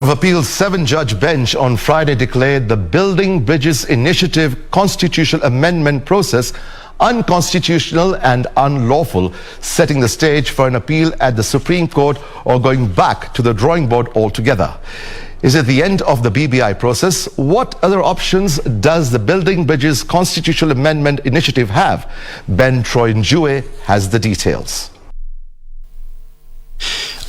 of Appeal's 7-judge bench on Friday declared the Building Bridges Initiative constitutional amendment process unconstitutional and unlawful, setting the stage for an appeal at the Supreme Court or going back to the drawing board altogether. Is it the end of the BBI process? What other options does the Building Bridges Constitutional Amendment Initiative have? Ben Troy Njue has the details.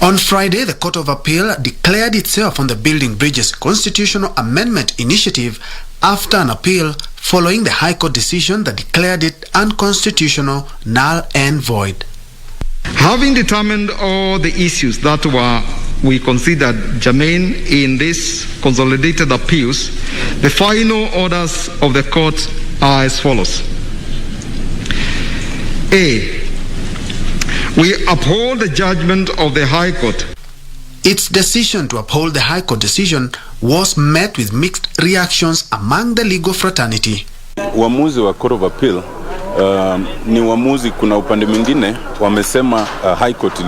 On Friday, the Court of Appeal declared itself on the Building Bridges Constitutional Amendment Initiative after an appeal following the High Court decision that declared it unconstitutional, null and void. Having determined all the issues that we considered germane in these consolidated appeals, the final orders of the court are as follows. A. We uphold the judgment of the High Court. Its decision to uphold the High Court decision was met with mixed reactions among the legal fraternity. Uamuzi wa Court of Appeal ni uamuzi, kuna upande mwingine wamesema High Court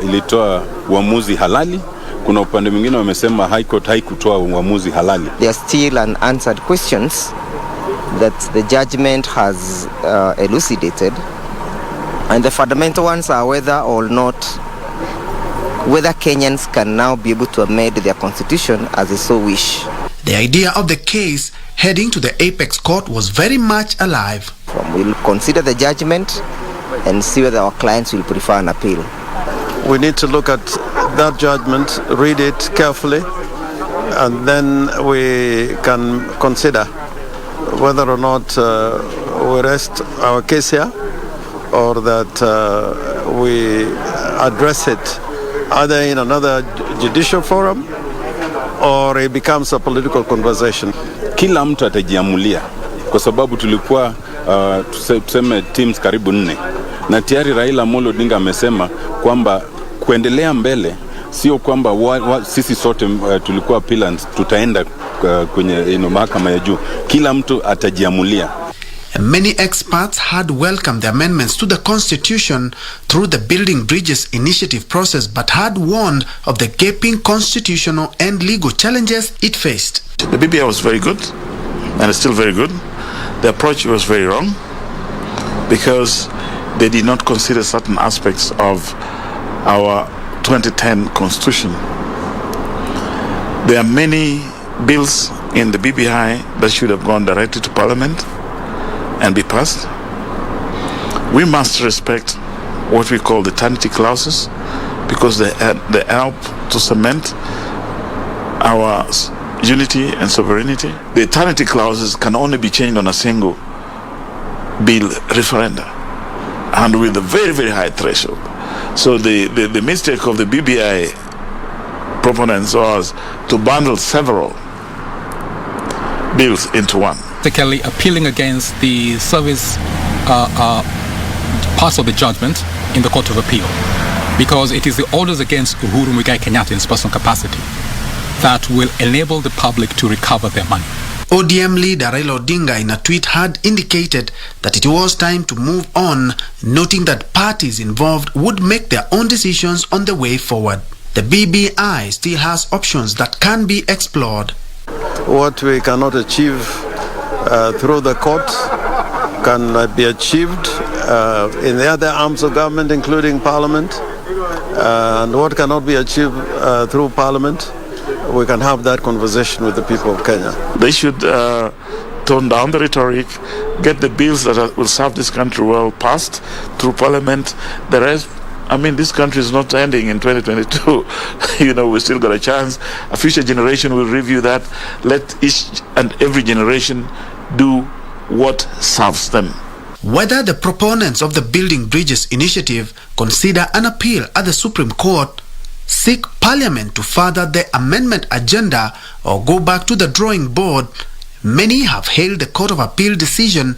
ilitoa uamuzi halali, kuna upande mwingine wamesema High Court haikutoa uamuzi halali. There are still unanswered questions that the judgment has elucidated, and the fundamental ones are whether Kenyans can now be able to amend their constitution as they so wish. The idea of the case heading to the Apex Court was very much alive. We'll consider the judgment and see whether our clients will prefer an appeal. We need to look at that judgment, read it carefully, and then we can consider whether or not we rest our case here, or that we address it either in another judicial forum or it becomes a political conversation. Kila mtu atajiamulia kwa sababu tulikuwa tuseme teams karibu 4 na tayari Raila Amolo Odinga amesema kwamba kuendelea mbele sio kwamba sisi sote tulikuwa appellants tutaenda kwenye mahakama ya juu. Kila mtu atajiamulia. Many experts had welcomed the amendments to the Constitution through the Building Bridges Initiative process, but had warned of the gaping constitutional and legal challenges it faced. The BBI was very good, and it's still very good. The approach was very wrong, because they did not consider certain aspects of our 2010 Constitution. There are many bills in the BBI that should have gone directly to Parliament and be passed. We must respect what we call the eternity clauses, because they help to cement our unity and sovereignty. The eternity clauses can only be changed on a single bill referenda, and with a very, very high threshold. So the mistake of the BBI proponents was to bundle several bills into one. Particularly appealing against the service parts of the judgment in the Court of Appeal, because it is the orders against Uhuru Muigai Kenyatta in his personal capacity that will enable the public to recover their money. ODM leader Raila Odinga in a tweet had indicated that it was time to move on, noting that parties involved would make their own decisions on the way forward. The BBI still has options that can be explored. What we cannot achieve through the court can be achieved in the other arms of government, including Parliament, and what cannot be achieved through Parliament, we can have that conversation with the people of Kenya. They should tone down the rhetoric, get the bills that will serve this country well passed through Parliament. The rest, I mean, this country is not ending in 2022. We still got a chance. A future generation will review that. Let each and every generation do what serves them. Whether the proponents of the Building Bridges Initiative consider an appeal at the Supreme Court, seek Parliament to further the amendment agenda, or go back to the drawing board, many have hailed the Court of Appeal decision